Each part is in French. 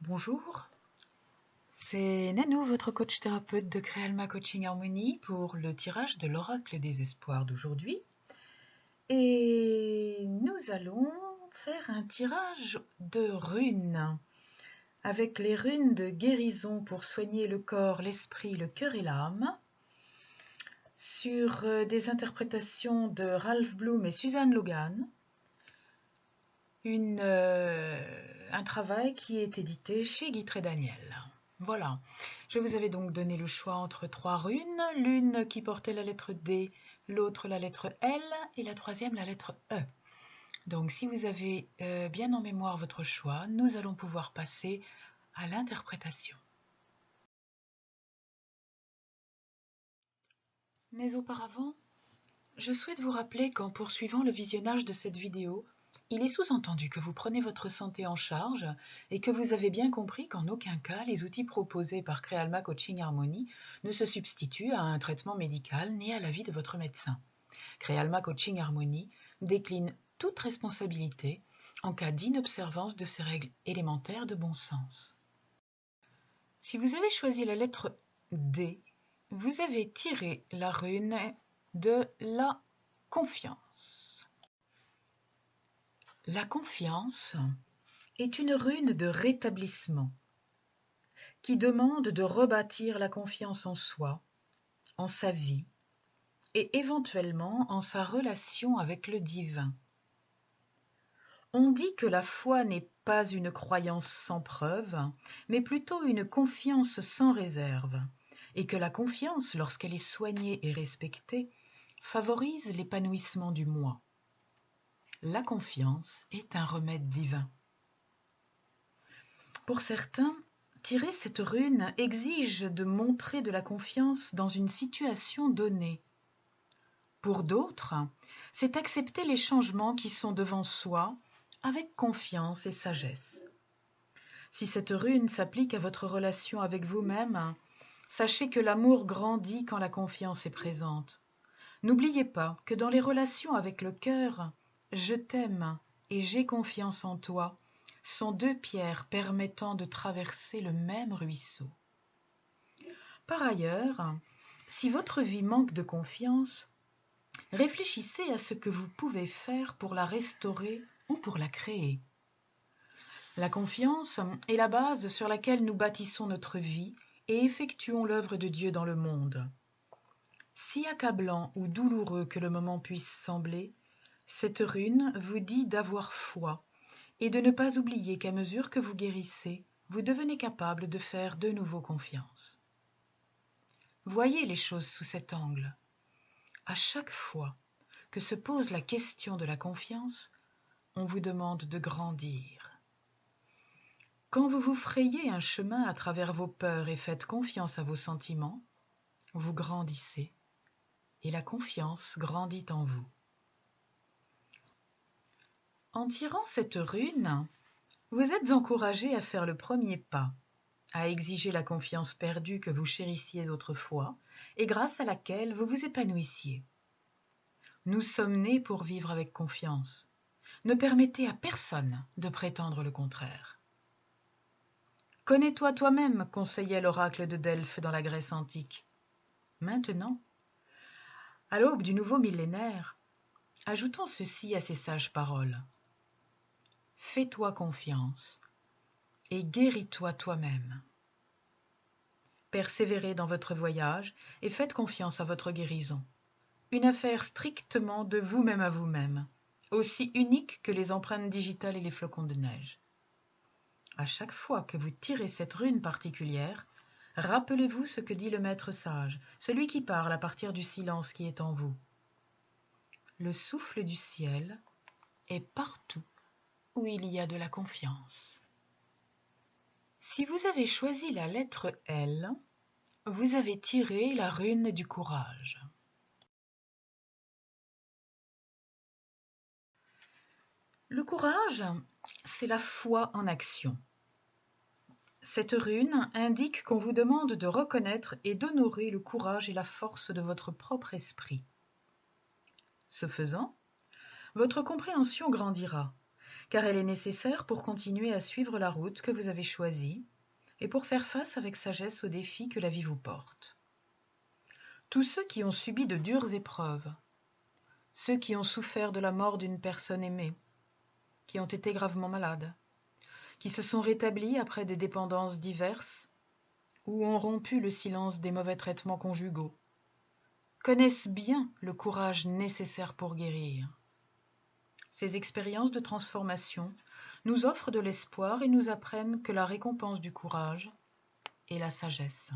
Bonjour, c'est Nanou, votre coach thérapeute de Créalma Coaching Harmony pour le tirage de l'oracle des espoirs d'aujourd'hui. Et nous allons faire un tirage de runes avec les runes de guérison pour soigner le corps, l'esprit, le cœur et l'âme sur des interprétations de Ralph Bloom et Suzanne Logan. Un travail qui est édité chez Guitry Daniel. Voilà, je vous avais donc donné le choix entre 3 runes, l'une qui portait la lettre D, l'autre la lettre L et la troisième la lettre E. Donc si vous avez bien en mémoire votre choix, nous allons pouvoir passer à l'interprétation. Mais auparavant, je souhaite vous rappeler qu'en poursuivant le visionnage de cette vidéo, il est sous-entendu que vous prenez votre santé en charge et que vous avez bien compris qu'en aucun cas les outils proposés par Créalma Coaching Harmony ne se substituent à un traitement médical ni à l'avis de votre médecin. Créalma Coaching Harmony décline toute responsabilité en cas d'inobservance de ces règles élémentaires de bon sens. Si vous avez choisi la lettre D, vous avez tiré la rune de la confiance. La confiance est une rune de rétablissement qui demande de rebâtir la confiance en soi, en sa vie et éventuellement en sa relation avec le divin. On dit que la foi n'est pas une croyance sans preuve, mais plutôt une confiance sans réserve, et que la confiance, lorsqu'elle est soignée et respectée, favorise l'épanouissement du moi. La confiance est un remède divin. Pour certains, tirer cette rune exige de montrer de la confiance dans une situation donnée. Pour d'autres, c'est accepter les changements qui sont devant soi avec confiance et sagesse. Si cette rune s'applique à votre relation avec vous-même, sachez que l'amour grandit quand la confiance est présente. N'oubliez pas que dans les relations avec le cœur, « je t'aime » et « j'ai confiance en toi » sont deux pierres permettant de traverser le même ruisseau. Par ailleurs, si votre vie manque de confiance, réfléchissez à ce que vous pouvez faire pour la restaurer ou pour la créer. La confiance est la base sur laquelle nous bâtissons notre vie et effectuons l'œuvre de Dieu dans le monde. Si accablant ou douloureux que le moment puisse sembler, cette rune vous dit d'avoir foi et de ne pas oublier qu'à mesure que vous guérissez, vous devenez capable de faire de nouveau confiance. Voyez les choses sous cet angle. À chaque fois que se pose la question de la confiance, on vous demande de grandir. Quand vous vous frayez un chemin à travers vos peurs et faites confiance à vos sentiments, vous grandissez et la confiance grandit en vous. En tirant cette rune, vous êtes encouragé à faire le premier pas, à exiger la confiance perdue que vous chérissiez autrefois et grâce à laquelle vous vous épanouissiez. Nous sommes nés pour vivre avec confiance. Ne permettez à personne de prétendre le contraire. Connais-toi toi-même, conseillait l'oracle de Delphes dans la Grèce antique. Maintenant, à l'aube du nouveau millénaire, ajoutons ceci à ces sages paroles. Fais-toi confiance et guéris-toi toi-même. Persévérez dans votre voyage et faites confiance à votre guérison. Une affaire strictement de vous-même à vous-même, aussi unique que les empreintes digitales et les flocons de neige. À chaque fois que vous tirez cette rune particulière, rappelez-vous ce que dit le maître sage, celui qui parle à partir du silence qui est en vous. Le souffle du ciel est partout où il y a de la confiance. Si vous avez choisi la lettre L, vous avez tiré la rune du courage. Le courage, c'est la foi en action. Cette rune indique qu'on vous demande de reconnaître et d'honorer le courage et la force de votre propre esprit. Ce faisant, votre compréhension grandira, car elle est nécessaire pour continuer à suivre la route que vous avez choisie et pour faire face avec sagesse aux défis que la vie vous porte. Tous ceux qui ont subi de dures épreuves, ceux qui ont souffert de la mort d'une personne aimée, qui ont été gravement malades, qui se sont rétablis après des dépendances diverses ou ont rompu le silence des mauvais traitements conjugaux, connaissent bien le courage nécessaire pour guérir. Ces expériences de transformation nous offrent de l'espoir et nous apprennent que la récompense du courage est la sagesse.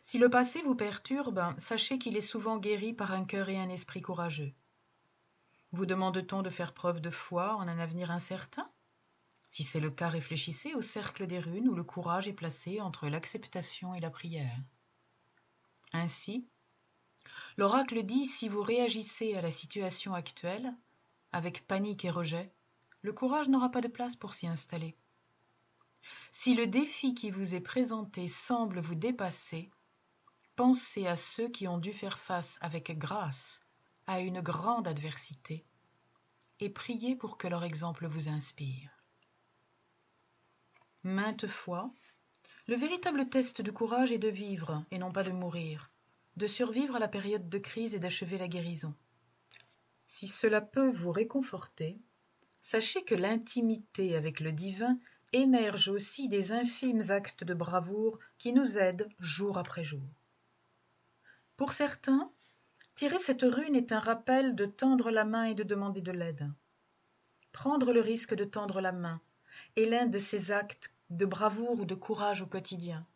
Si le passé vous perturbe, sachez qu'il est souvent guéri par un cœur et un esprit courageux. Vous demande-t-on de faire preuve de foi en un avenir incertain ? Si c'est le cas, réfléchissez au cercle des runes où le courage est placé entre l'acceptation et la prière. Ainsi, l'oracle dit, si vous réagissez à la situation actuelle, avec panique et rejet, le courage n'aura pas de place pour s'y installer. Si le défi qui vous est présenté semble vous dépasser, pensez à ceux qui ont dû faire face avec grâce à une grande adversité et priez pour que leur exemple vous inspire. Maintes fois, le véritable test du courage est de vivre et non pas de mourir, de survivre à la période de crise et d'achever la guérison. Si cela peut vous réconforter, sachez que l'intimité avec le divin émerge aussi des infimes actes de bravoure qui nous aident jour après jour. Pour certains, tirer cette rune est un rappel de tendre la main et de demander de l'aide. Prendre le risque de tendre la main est l'un de ces actes de bravoure ou de courage au quotidien.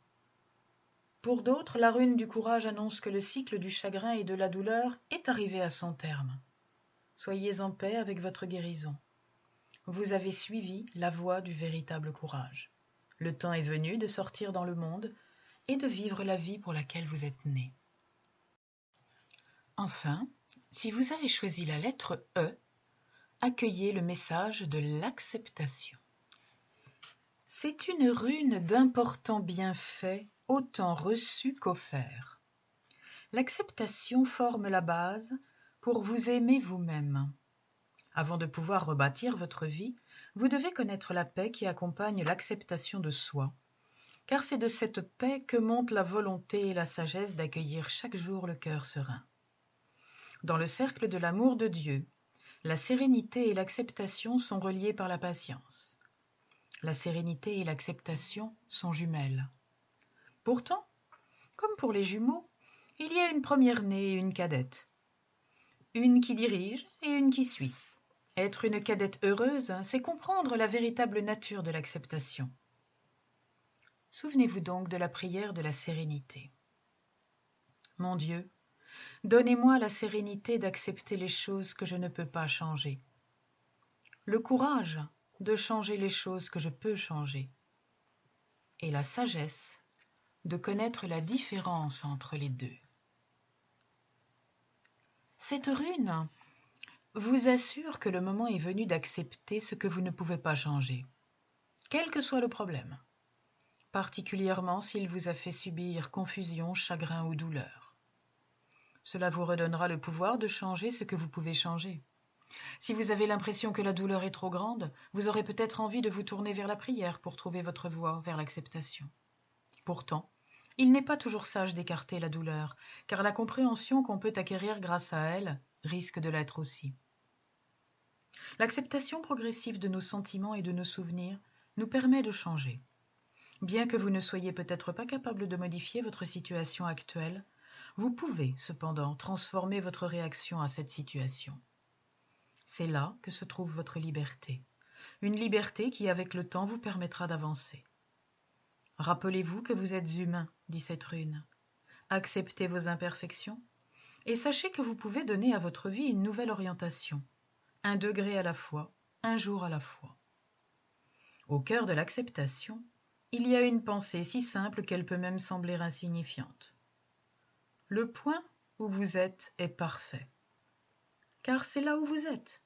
Pour d'autres, la rune du courage annonce que le cycle du chagrin et de la douleur est arrivé à son terme. Soyez en paix avec votre guérison. Vous avez suivi la voie du véritable courage. Le temps est venu de sortir dans le monde et de vivre la vie pour laquelle vous êtes né. Enfin, si vous avez choisi la lettre E, accueillez le message de l'acceptation. C'est une rune d'importants bienfaits, autant reçus qu'offerts. L'acceptation forme la base pour vous aimer vous-même. Avant de pouvoir rebâtir votre vie, vous devez connaître la paix qui accompagne l'acceptation de soi, car c'est de cette paix que montent la volonté et la sagesse d'accueillir chaque jour le cœur serein. Dans le cercle de l'amour de Dieu, la sérénité et l'acceptation sont reliées par la patience. La sérénité et l'acceptation sont jumelles. Pourtant, comme pour les jumeaux, il y a une première-née et une cadette. Une qui dirige et une qui suit. Être une cadette heureuse, c'est comprendre la véritable nature de l'acceptation. Souvenez-vous donc de la prière de la sérénité. Mon Dieu, donnez-moi la sérénité d'accepter les choses que je ne peux pas changer. Le courage de changer les choses que je peux changer. Et la sagesse de connaître la différence entre les deux. Cette rune vous assure que le moment est venu d'accepter ce que vous ne pouvez pas changer, quel que soit le problème, particulièrement s'il vous a fait subir confusion, chagrin ou douleur. Cela vous redonnera le pouvoir de changer ce que vous pouvez changer. Si vous avez l'impression que la douleur est trop grande, vous aurez peut-être envie de vous tourner vers la prière pour trouver votre voie vers l'acceptation. Pourtant, il n'est pas toujours sage d'écarter la douleur, car la compréhension qu'on peut acquérir grâce à elle risque de l'être aussi. L'acceptation progressive de nos sentiments et de nos souvenirs nous permet de changer. Bien que vous ne soyez peut-être pas capable de modifier votre situation actuelle, vous pouvez cependant transformer votre réaction à cette situation. C'est là que se trouve votre liberté. Une liberté qui, avec le temps, vous permettra d'avancer. Rappelez-vous que vous êtes humain, dit cette rune. Acceptez vos imperfections et sachez que vous pouvez donner à votre vie une nouvelle orientation, un degré à la fois, un jour à la fois. Au cœur de l'acceptation, il y a une pensée si simple qu'elle peut même sembler insignifiante. Le point où vous êtes est parfait, car c'est là où vous êtes,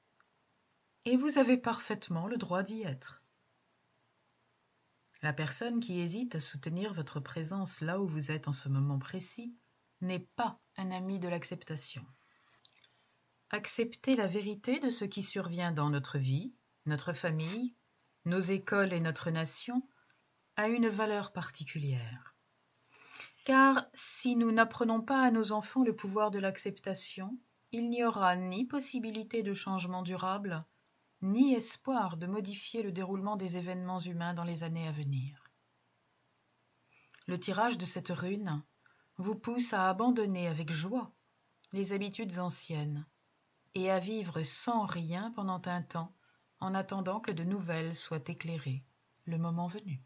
et vous avez parfaitement le droit d'y être. La personne qui hésite à soutenir votre présence là où vous êtes en ce moment précis n'est pas un ami de l'acceptation. Accepter la vérité de ce qui survient dans notre vie, notre famille, nos écoles et notre nation a une valeur particulière. Car si nous n'apprenons pas à nos enfants le pouvoir de l'acceptation, il n'y aura ni possibilité de changement durable, ni espoir de modifier le déroulement des événements humains dans les années à venir. Le tirage de cette rune vous pousse à abandonner avec joie les habitudes anciennes et à vivre sans rien pendant un temps en attendant que de nouvelles soient éclairées, le moment venu.